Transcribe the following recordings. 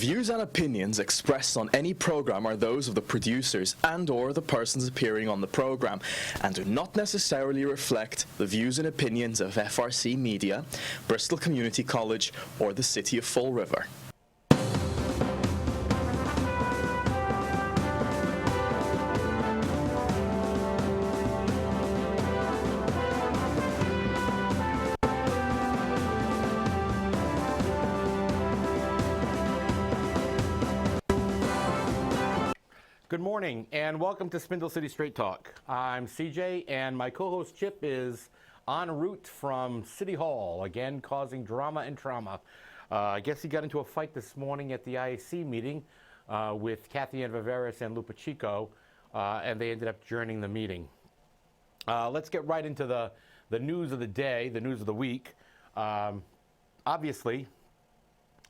views and opinions expressed on any program are those of the producers and/or the persons appearing on the program, and do not necessarily reflect the views and opinions of FRC Media, Bristol Community College, or the City of Fall River. Good morning and welcome to Spindle City Straight Talk. I'm CJ and my co-host Chip is en route from City Hall, again causing drama and trauma. I guess he got into a fight this morning at the IAC meeting with Kathy Ann Viveris and Lupa Chico, and they ended up adjourning the meeting. Let's get right into the news of the day, the news of the week. Obviously,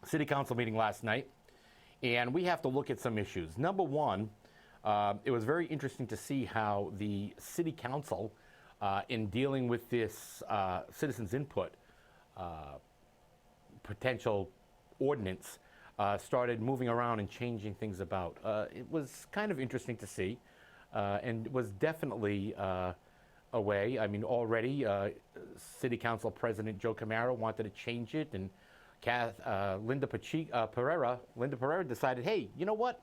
City Council meeting last night, and we have to look at some issues. Number one, it was very interesting to see how the City Council, in dealing with this citizens' input potential ordinance, started moving around and changing things about. It was kind of interesting to see, and was definitely a way. I mean, already City Council President Joe Camara wanted to change it, and Linda Pereira decided, hey, you know what?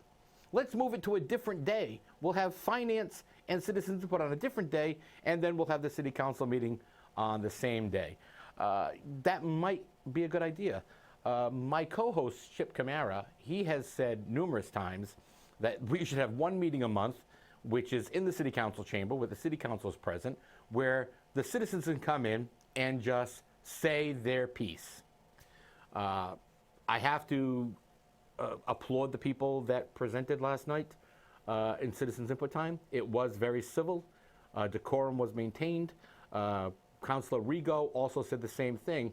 Let's move it to a different day. We'll have finance and citizens input on a different day, and then we'll have the City Council meeting on the same day. That might be a good idea. My co-host, Chip Camara, he has said numerous times that we should have one meeting a month, which is in the City Council chamber where the City Council is present, where the citizens can come in and just say their piece. I have to applaud the people that presented last night in citizens input time. It was very civil. Decorum was maintained. Councilor Rigo also said the same thing.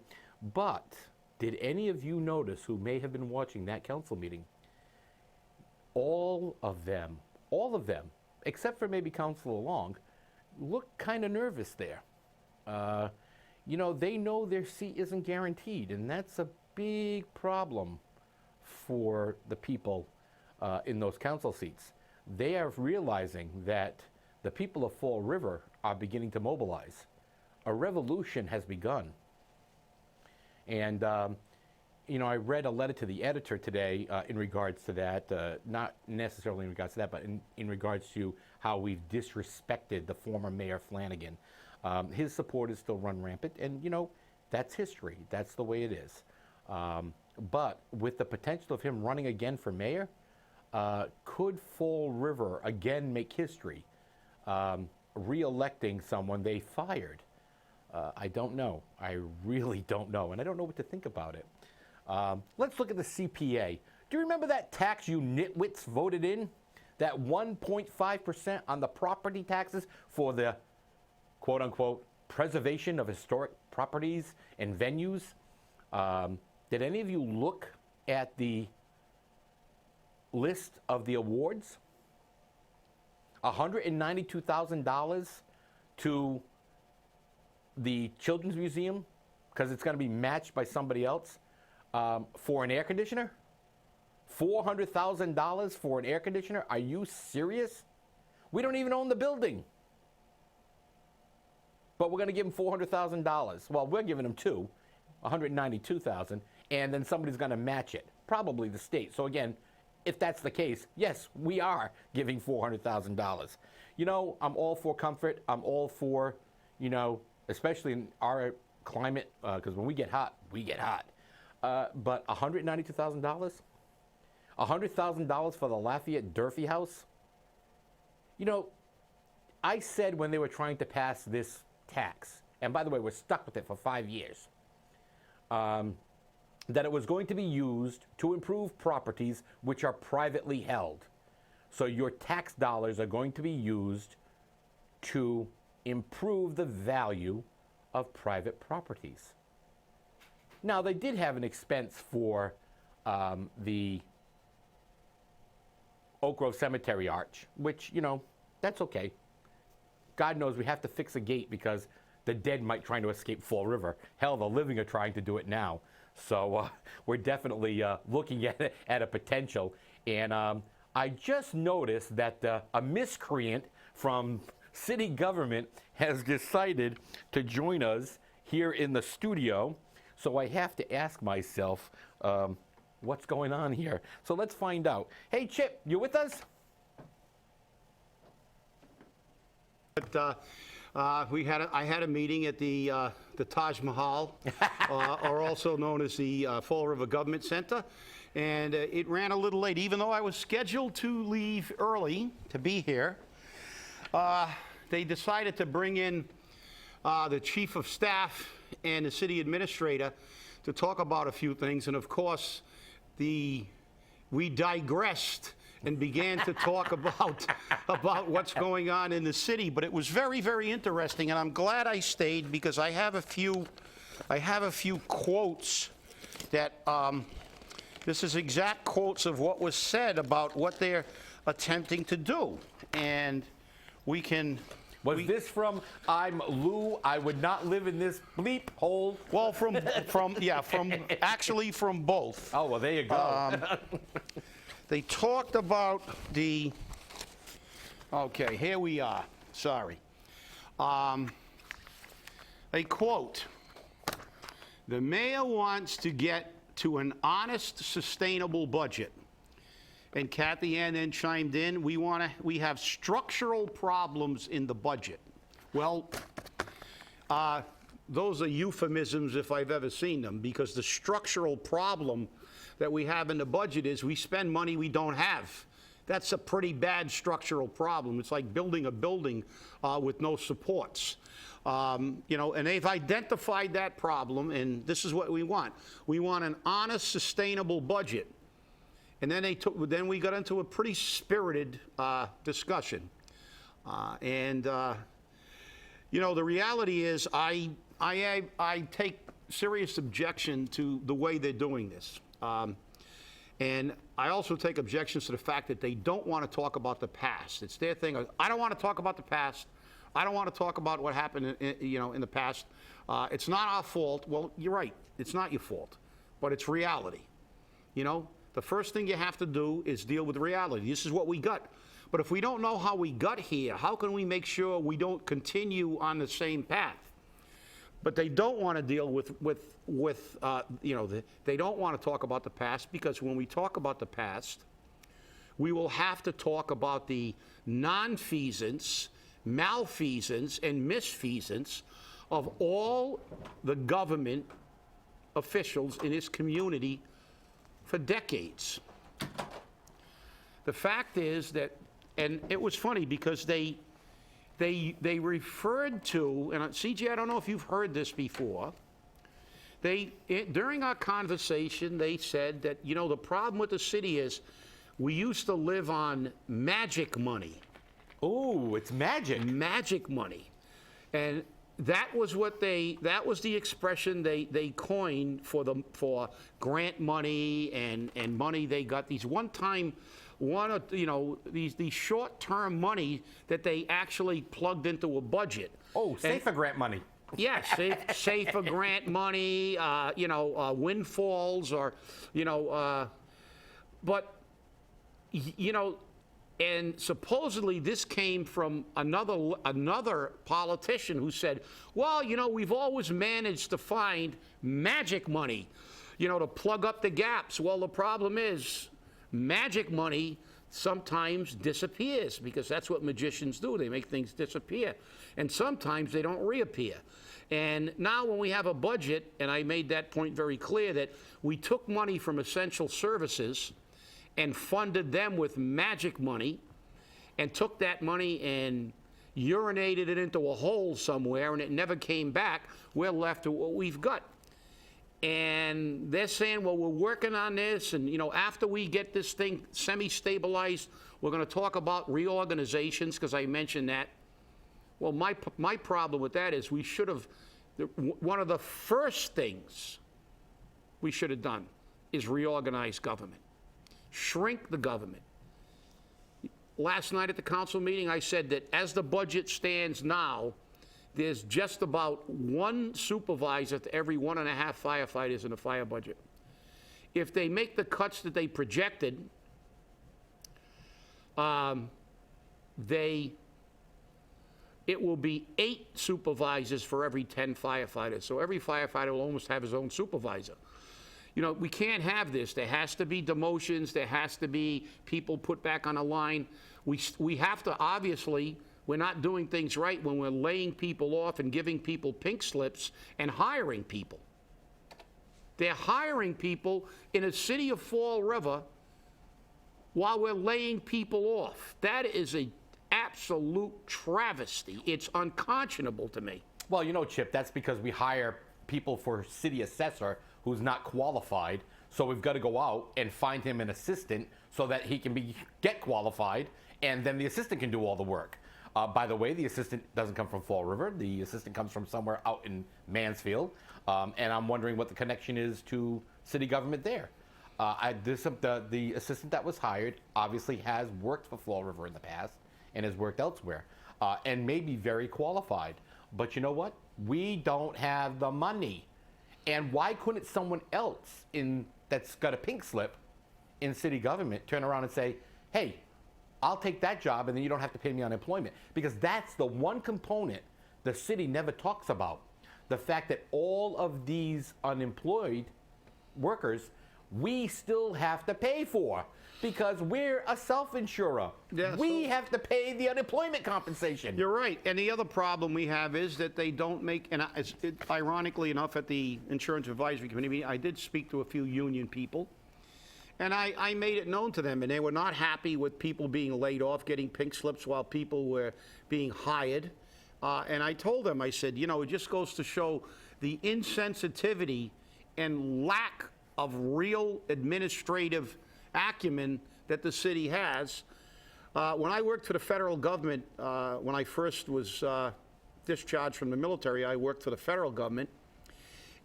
But did any of you notice, who may have been watching that council meeting, all of them, except for maybe Councilor Long, looked kind of nervous there. You know, they know their seat isn't guaranteed, and that's a big problem for the people in those council seats. They are realizing that the people of Fall River are beginning to mobilize. A revolution has begun. And, you know, I read a letter to the editor today in regards to that, not necessarily in regards to that, but in regards to how we've disrespected the former Mayor Flanagan. His supporters still run rampant, and, you know, that's history. That's the way it is. But with the potential of him running again for mayor, could Fall River again make history, re-electing someone they fired? I don't know. I really don't know, and I don't know what to think about it. Let's look at the CPA. Do you remember that tax you nitwits voted in? That 1.5% on the property taxes for the quote-unquote preservation of historic properties and venues? Did any of you look at the list of the awards? $192,000 to the Children's Museum, because it's going to be matched by somebody else, for an air conditioner? $400,000 for an air conditioner? Are you serious? We don't even own the building. But we're going to give them $400,000. Well, we're giving them two, $192,000, and then somebody's going to match it, probably the state. So again, if that's the case, yes, we are giving $400,000. You know, I'm all for comfort. I'm all for, you know, especially in our climate, because when we get hot, we get hot. But $192,000? $100,000 for the Lafayette Durfee House? You know, I said when they were trying to pass this tax, and by the way, we're stuck with it for 5 years, that it was going to be used to improve properties which are privately held. So your tax dollars are going to be used to improve the value of private properties. Now, they did have an expense for the Oak Grove Cemetery arch, which, you know, that's okay. God knows we have to fix a gate because the dead might try to escape Fall River. Hell, the living are trying to do it now. So we're definitely looking at a potential. And I just noticed that a miscreant from city government has decided to join us here in the studio. So I have to ask myself, what's going on here? So let's find out. Hey, Chip, you with us? But I had a meeting at the Taj Mahal, or also known as the Fall River Government Center, and it ran a little late. Even though I was scheduled to leave early to be here, they decided to bring in the chief of staff and the city administrator to talk about a few things, and of course, we digressed and began to talk about what's going on in the city. But it was very, very interesting, and I'm glad I stayed because I have a few quotes that this is exact quotes of what was said about what they're attempting to do, and we can. Was this from "I'm Lou, I would not live in this bleep hole"? Well, actually from both. Oh, well, there you go. They talked about the, okay, here we are, sorry. A quote, "The mayor wants to get to an honest, sustainable budget." And Kathy Ann then chimed in, we have structural problems in the budget. Well, those are euphemisms if I've ever seen them, because the structural problem that we have in the budget is we spend money we don't have. That's a pretty bad structural problem. It's like building a building with no supports. And they've identified that problem, and this is what we want. We want an honest, sustainable budget. And then we got into a pretty spirited discussion. The reality is I take serious objection to the way they're doing this. And I also take objections to the fact that they don't want to talk about the past. It's their thing. I don't want to talk about the past. I don't want to talk about what happened in the past. It's not our fault. Well, you're right. It's not your fault. But it's reality. The first thing you have to do is deal with reality. This is what we got. But if we don't know how we got here, how can we make sure we don't continue on the same path? But they don't want to deal they don't want to talk about the past, because when we talk about the past, we will have to talk about the nonfeasance, malfeasance, and misfeasance of all the government officials in this community for decades. The fact is that, and it was funny because they referred to, and CJ, I don't know if you've heard this before, during our conversation, they said that, the problem with the city is we used to live on magic money. Oh, it's magic. Magic money. And that was the expression they coined for grant money and money they got, these these short-term money that they actually plugged into a budget. Oh, safer grant money. Yes, safer grant money, windfalls, or, and supposedly this came from another politician who said, well, we've always managed to find magic money, to plug up the gaps. Well, the problem is magic money sometimes disappears, because that's what magicians do. They make things disappear. And sometimes they don't reappear. And now when we have a budget, and I made that point very clear, that we took money from essential services and funded them with magic money, and took that money and urinated it into a hole somewhere, and it never came back, we're left with what we've got. And they're saying, well, we're working on this, and after we get this thing semi-stabilized, we're going to talk about reorganizations, because I mentioned that. Well, my problem with that is one of the first things we should have done is reorganize government. Shrink the government. Last night at the council meeting, I said that as the budget stands now, there's just about one supervisor to every 1.5 firefighters in the fire budget. If they make the cuts that they projected, it will be 8 supervisors for every 10 firefighters. So every firefighter will almost have his own supervisor. You know, we can't have this. There has to be demotions. There has to be people put back on the line. We have to, obviously, we're not doing things right when we're laying people off and giving people pink slips and hiring people. They're hiring people in a city of Fall River while we're laying people off. That is an absolute travesty. It's unconscionable to me. Well, you know, Chip, that's because we hire people for city assessor who's not qualified, so we've got to go out and find him an assistant so that he can get qualified, and then the assistant can do all the work. By the way, the assistant doesn't come from Fall River. The assistant comes from somewhere out in Mansfield, and I'm wondering what the connection is to city government there. The assistant that was hired obviously has worked for Fall River in the past and has worked elsewhere, and may be very qualified. But you know what? We don't have the money. And why couldn't someone else that's got a pink slip in city government turn around and say, hey, I'll take that job and then you don't have to pay me unemployment? Because that's the one component the city never talks about. The fact that all of these unemployed workers, we still have to pay for because we're a self-insurer. Yeah, we have to pay the unemployment compensation. You're right. And the other problem we have is that they don't make, and ironically enough, at the Insurance Advisory Committee meeting, I did speak to a few union people, and I made it known to them, and they were not happy with people being laid off, getting pink slips while people were being hired. And I told them, I said, you know, it just goes to show the insensitivity and lack of real administrative acumen that the city has. When I worked for the federal government, when I first was discharged from the military, I worked for the federal government.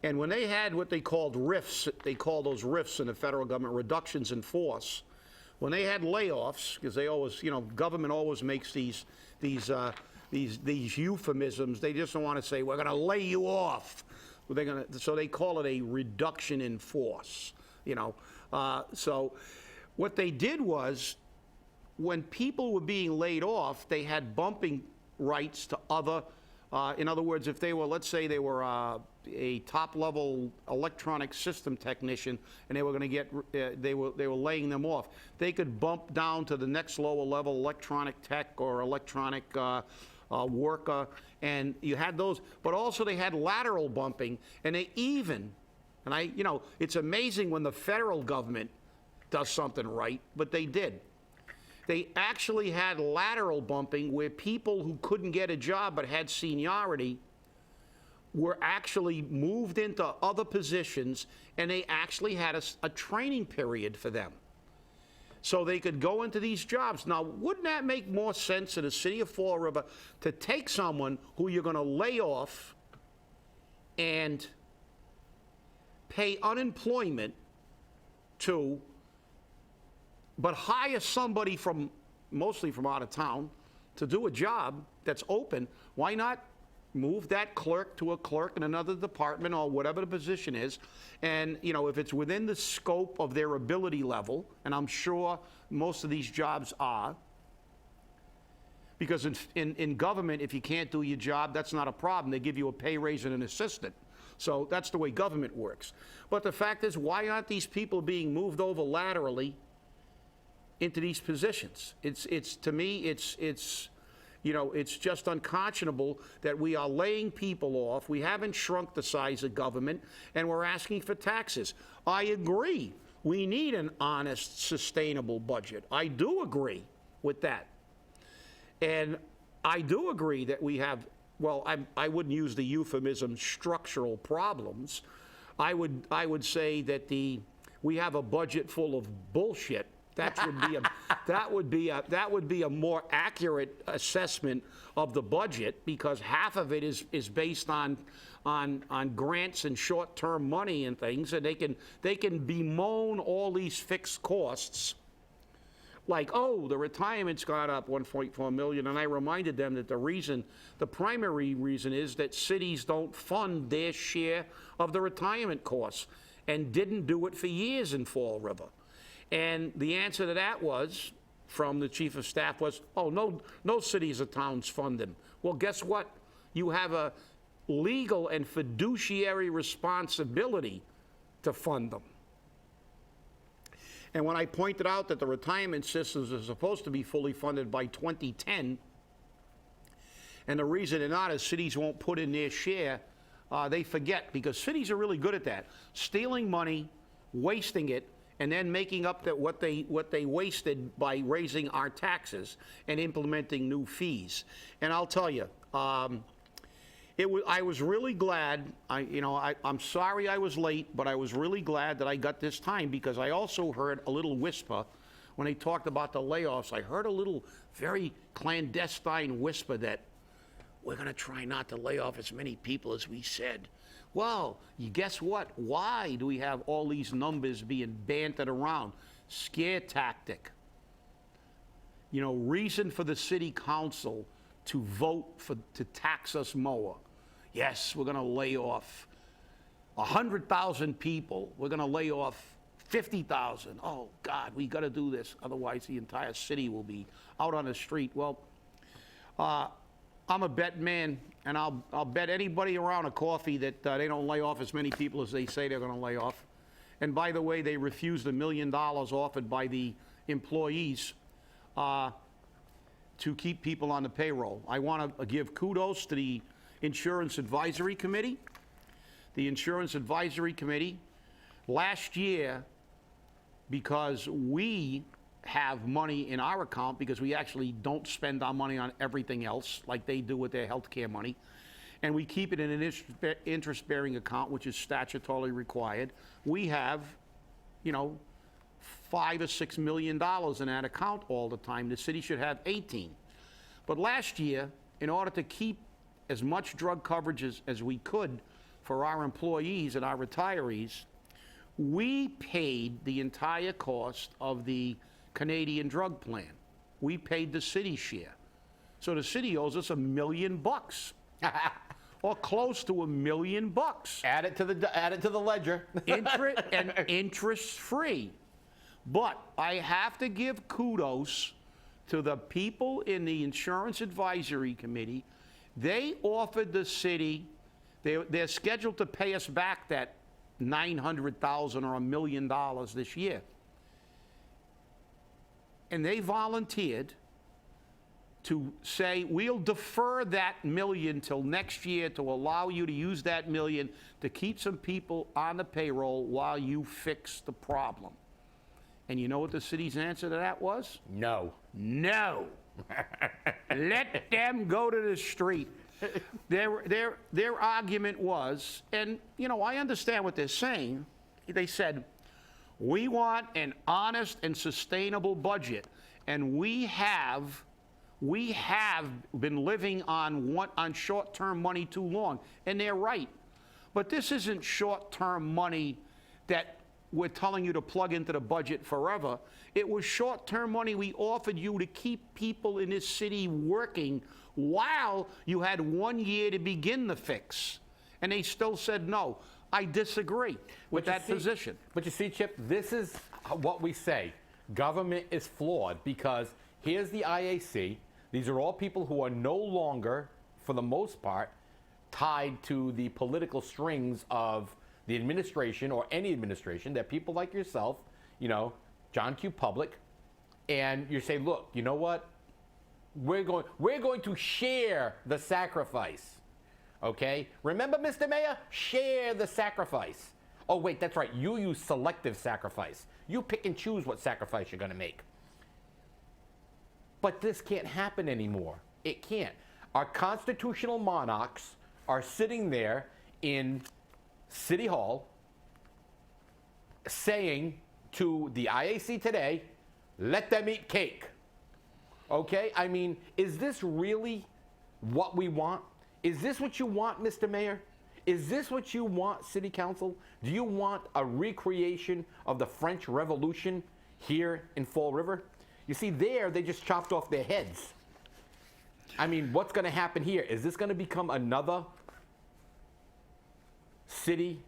And when they had what they called RIFs, they call those RIFs in the federal government, reductions in force. When they had layoffs, because they always, you know, government always makes these euphemisms. They just don't want to say, we're going to lay you off. So they call it a reduction in force, you know. So what they did was, when people were being laid off, they had bumping rights to other, in other words, if they were, let's say they were a top-level electronic system technician and they were going to get, they were laying them off, they could bump down to the next lower level, electronic tech or electronic worker, and you had those, but also they had lateral bumping, and they even, and you know, it's amazing when the federal government does something right, but they did. They actually had lateral bumping where people who couldn't get a job but had seniority were actually moved into other positions, and they actually had a training period for them, so they could go into these jobs. Now, wouldn't that make more sense in the city of Fall River to take someone who you're going to lay off and pay unemployment to, but hire somebody mostly from out of town, to do a job that's open? Why not move that clerk to a clerk in another department or whatever the position is, and, you know, if it's within the scope of their ability level, and I'm sure most of these jobs are, because in government, if you can't do your job, that's not a problem. They give you a pay raise and an assistant. So that's the way government works. But the fact is, why aren't these people being moved over laterally into these positions? It's to me, it's you know, it's just unconscionable that we are laying people off. We haven't shrunk the size of government, and we're asking for taxes. I agree. We need an honest, sustainable budget. I do agree with that. And I do agree that we have, well, I wouldn't use the euphemism structural problems. I would say that we have a budget full of bullshit. That would be a more accurate assessment of the budget, because half of it is based on grants and short-term money and things, and they can bemoan all these fixed costs like, oh, the retirement's gone up 1.4 million, and I reminded them that the primary reason is that cities don't fund their share of the retirement costs, and didn't do it for years in Fall River. And the answer to that was, from the chief of staff, was, oh, no cities or towns fund them. Well, guess what? You have a legal and fiduciary responsibility to fund them. And when I pointed out that the retirement systems are supposed to be fully funded by 2010, and the reason they're not is cities won't put in their share, they forget, because cities are really good at that. Stealing money, wasting it, and then making up what they wasted by raising our taxes and implementing new fees. And I'll tell you, I was really glad. I'm sorry I was late, but I was really glad that I got this time, because I also heard a little whisper when they talked about the layoffs. I heard a little very clandestine whisper that we're going to try not to lay off as many people as we said. Well, you guess what? Why do we have all these numbers being bantered around? Scare tactic. Reason for the city council to vote to tax us more. Yes, we're going to lay off 100,000 people. We're going to lay off 50,000. Oh, God, we got to do this. Otherwise, the entire city will be out on the street. Well, I'm a bet man, and I'll bet anybody around a coffee that they don't lay off as many people as they say they're going to lay off. And by the way, they refused $1 million offered by the employees to keep people on the payroll. I want to give kudos to the Insurance Advisory Committee. The Insurance Advisory Committee, last year, because we have money in our account, because we actually don't spend our money on everything else like they do with their health care money, and we keep it in an interest-bearing account, which is statutorily required, we have, $5 or $6 million in that account all the time. The city should have 18. But last year, in order to keep as much drug coverage as we could for our employees and our retirees, we paid the entire cost of the Canadian drug plan. We paid the city share. So the city owes us $1 million, or close to $1 million. Add it to the ledger. Interest-free. But I have to give kudos to the people in the Insurance Advisory Committee. They offered the city, they're scheduled to pay us back that $900,000 or $1 million this year. And they volunteered to say, we'll defer that $1 million till next year to allow you to use that $1 million to keep some people on the payroll while you fix the problem. And you know what the city's answer to that was? No. No. Let them go to the street. Their argument was, and I understand what they're saying. They said, we want an honest and sustainable budget, and we have been living on short-term money too long, and they're right. But this isn't short-term money that we're telling you to plug into the budget forever. It was short-term money we offered you to keep people in this city working while you had 1 year to begin the fix. And they still said no. I disagree with that position. But you see, Chip, this is what we say. Government is flawed, because here's the IAC. These are all people who are no longer, for the most part, tied to the political strings of the administration or any administration. They're people like yourself, John Q. Public, and you say, look, you know what? We're going to share the sacrifice. Okay? Remember, Mr. Mayor? Share the sacrifice. Oh, wait, that's right. You use selective sacrifice. You pick and choose what sacrifice you're going to make. But this can't happen anymore. It can't. Our constitutional monarchs are sitting there in City Hall saying to the IAC today, let them eat cake. Okay? I mean, is this really what we want? Is this what you want, Mr. Mayor? Is this what you want, City Council? Do you want a recreation of the French Revolution here in Fall River? You see, there, they just chopped off their heads. I mean, what's going to happen here? Is this going to become another city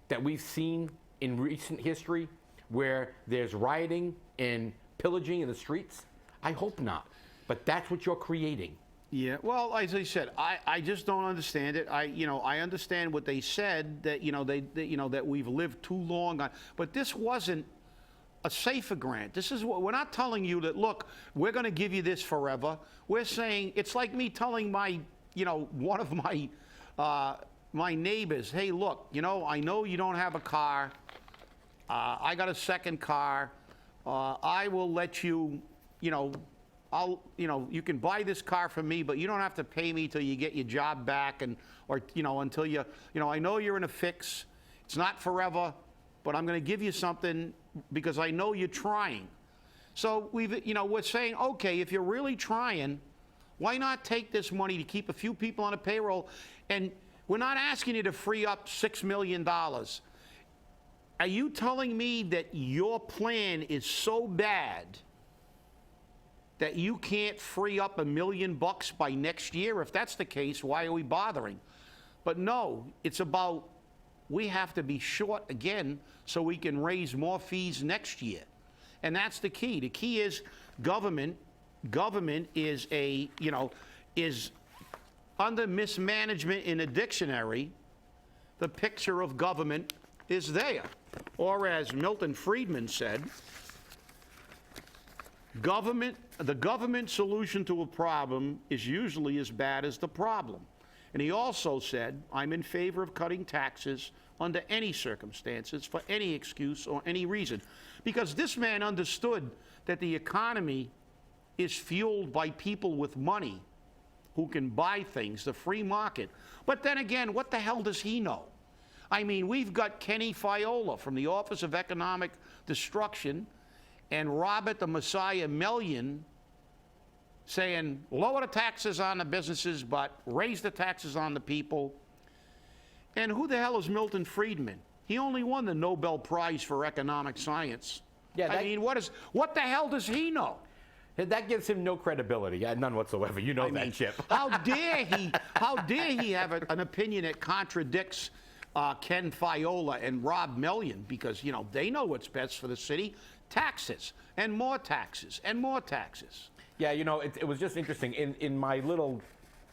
that we've seen in recent history where there's rioting and pillaging in the streets? I hope not. But that's what you're creating. Yeah, well, as I said, I just don't understand it. I understand what they said, that that we've lived too long on, but this wasn't a safer grant. This is what we're not telling you that, look, we're going to give you this forever. We're saying, it's like me telling my, one of my my neighbors, hey, look, I know you don't have a car. I got a second car. I will let you, you can buy this car from me, but you don't have to pay me till you get your job back, or until you, I know you're in a fix. It's not forever, but I'm going to give you something because I know you're trying. So we're saying, okay, if you're really trying, why not take this money to keep a few people on a payroll? And we're not asking you to free up $6 million. Are you telling me that your plan is so bad that you can't free up $1 million by next year? If that's the case, why are we bothering? But no, it's about we have to be short again so we can raise more fees next year. And that's the key. The key is government. Government is is under mismanagement in a dictionary. The picture of government is there. Or as Milton Friedman said, the government solution to a problem is usually as bad as the problem. And he also said, I'm in favor of cutting taxes under any circumstances, for any excuse or any reason. Because this man understood that the economy is fueled by people with money who can buy things, the free market. But then again, what the hell does he know? I mean, we've got Kenny Fiola from the Office of Economic Destruction and Robert the Messiah Melian saying, lower the taxes on the businesses, but raise the taxes on the people. And who the hell is Milton Friedman? He only won the Nobel Prize for Economic Science. Yeah, I mean, what the hell does he know? That gives him no credibility, none whatsoever. You know that, Chip. How dare he have an opinion that contradicts Ken Fiola and Rob Melian, because, they know what's best for the city. Taxes, and more taxes, and more taxes. Yeah, it was just interesting. In my little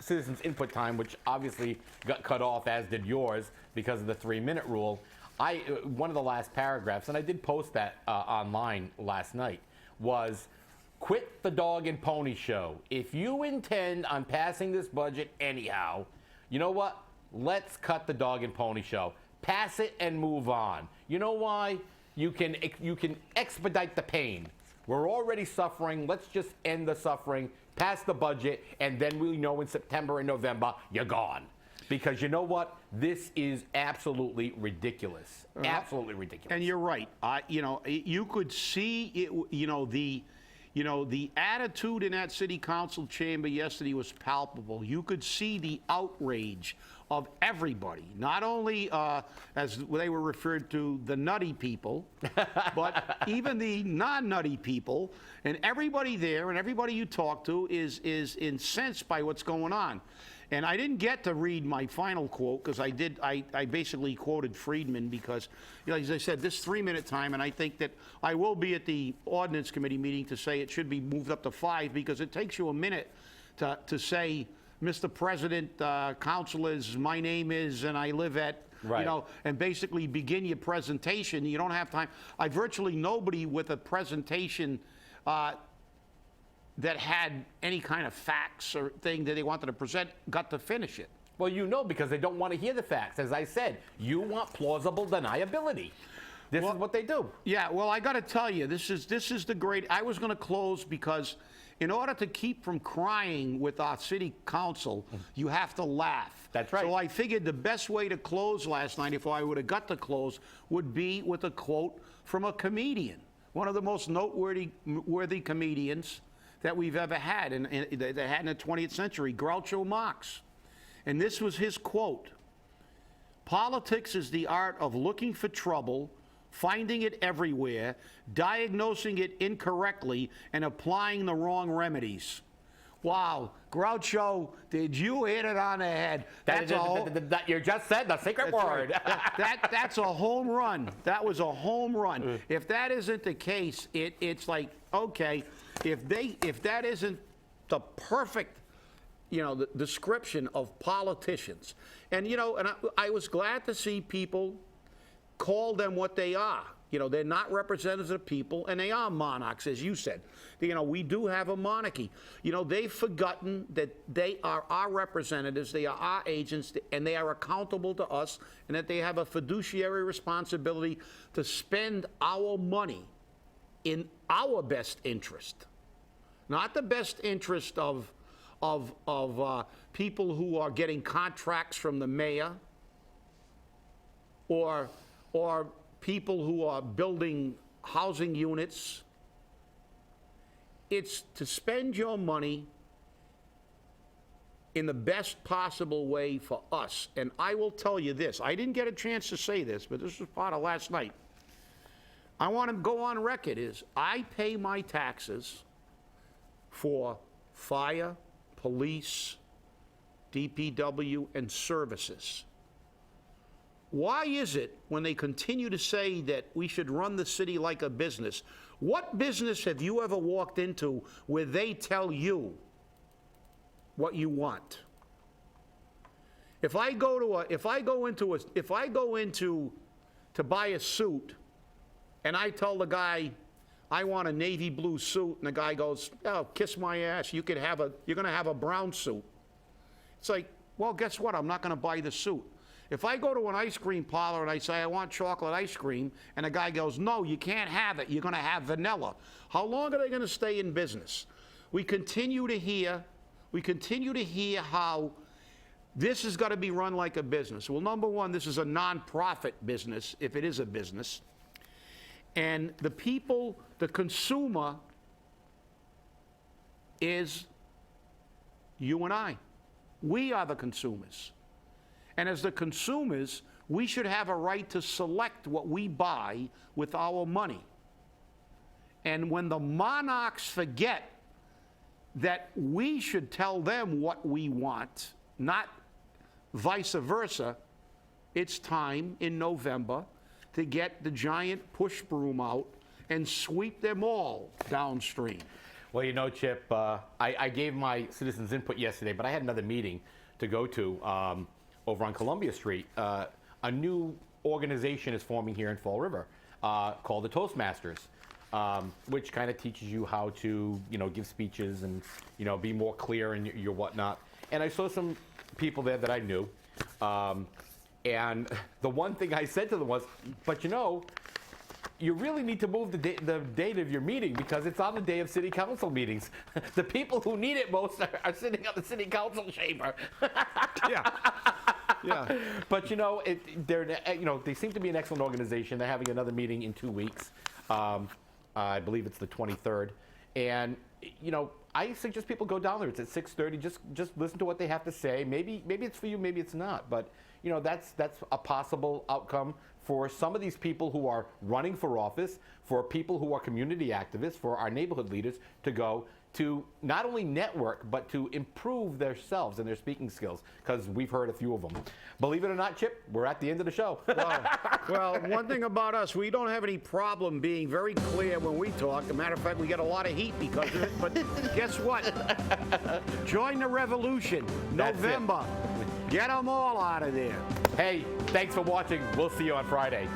citizens input time, which obviously got cut off, as did yours, because of the 3-minute rule, one of the last paragraphs, and I did post that online last night, was quit the dog and pony show. If you intend on passing this budget anyhow, you know what? Let's cut the dog and pony show. Pass it and move on. You know why? You can expedite the pain. We're already suffering. Let's just end the suffering, pass the budget, and then we know in September and November, you're gone. Because you know what? This is absolutely ridiculous. Absolutely ridiculous. And you're right. You could see it, the attitude in that city council chamber yesterday was palpable. You could see the outrage of everybody, not only, as they were referred to, the nutty people, but even the non-nutty people. And everybody there and everybody you talk to is incensed by what's going on. And I didn't get to read my final quote, because I basically quoted Friedman because, as I said, this 3-minute time, and I think that I will be at the Ordinance Committee meeting to say it should be moved up to 5, because it takes you a minute to say, Mr. President, councilors, my name is, and I live at, right. And basically begin your presentation. You don't have time. Virtually nobody with a presentation that had any kind of facts or thing that they wanted to present got to finish it. Well, because they don't want to hear the facts. As I said, you want plausible deniability. This is what they do. Yeah, well, I got to tell you, this is the great. I was going to close because in order to keep from crying with our city council, you have to laugh. That's right. So I figured the best way to close last night, if I would have got to close, would be with a quote from a comedian, one of the most noteworthy comedians that we've ever had, and they had in the 20th century, Groucho Marx. And this was his quote: "Politics is the art of looking for trouble finding it everywhere, diagnosing it incorrectly, and applying the wrong remedies. Wow, Groucho, did you hit it on the head? You just said the secret word. Right. That's a home run. That was a home run. If that isn't the case, it's like, okay, if that isn't the perfect, the description of politicians. And, and I was glad to see people call them what they are. They're not representatives of the people, and they are monarchs, as you said. We do have a monarchy. They've forgotten that they are our representatives, they are our agents, and they are accountable to us, and that they have a fiduciary responsibility to spend our money in our best interest. Not the best interest of people who are getting contracts from the mayor, or people who are building housing units. It's to spend your money in the best possible way for us. And I will tell you this, I didn't get a chance to say this, but this was part of last night. I want to go on record is I pay my taxes for fire, police, DPW, and services. Why is it when they continue to say that we should run the city like a business? What business have you ever walked into where they tell you what you want? If I go into to buy a suit, and I tell the guy I want a navy blue suit, and the guy goes, "Oh, kiss my ass! You're gonna have a brown suit." It's like, well, guess what? I'm not gonna buy the suit. If I go to an ice cream parlor and I say, I want chocolate ice cream, and the guy goes, no, you can't have it, you're going to have vanilla. How long are they going to stay in business? We continue to hear how this is going to be run like a business. Well, number one, this is a nonprofit business, if it is a business. And the people, the consumer, is you and I. We are the consumers. And as the consumers, we should have a right to select what we buy with our money. And when the monarchs forget that we should tell them what we want, not vice versa, it's time in November to get the giant push broom out and sweep them all downstream. Well, Chip, I gave my citizens input yesterday, but I had another meeting to go to over on Columbia Street. A new organization is forming here in Fall River called the Toastmasters, which kind of teaches you how to, give speeches and, be more clear in your whatnot. And I saw some people there that I knew. And the one thing I said to them was, but you really need to move the date of your meeting because it's on the day of city council meetings. The people who need it most are sitting on the city council chamber. Yeah. Yeah. But they seem to be an excellent organization. They're having another meeting in 2 weeks. I believe it's the 23rd. And I suggest people go down there. It's at 6:30. Just listen to what they have to say. Maybe it's for you, maybe it's not. But that's a possible outcome for some of these people who are running for office, for people who are community activists, for our neighborhood leaders to go to not only network, but to improve themselves and their speaking skills, because we've heard a few of them. Believe it or not, Chip, we're at the end of the show. Well, one thing about us, we don't have any problem being very clear when we talk. As a matter of fact, we get a lot of heat because of it. But guess what? Join the revolution. November. Get them all out of there. Hey, thanks for watching. We'll see you on Friday.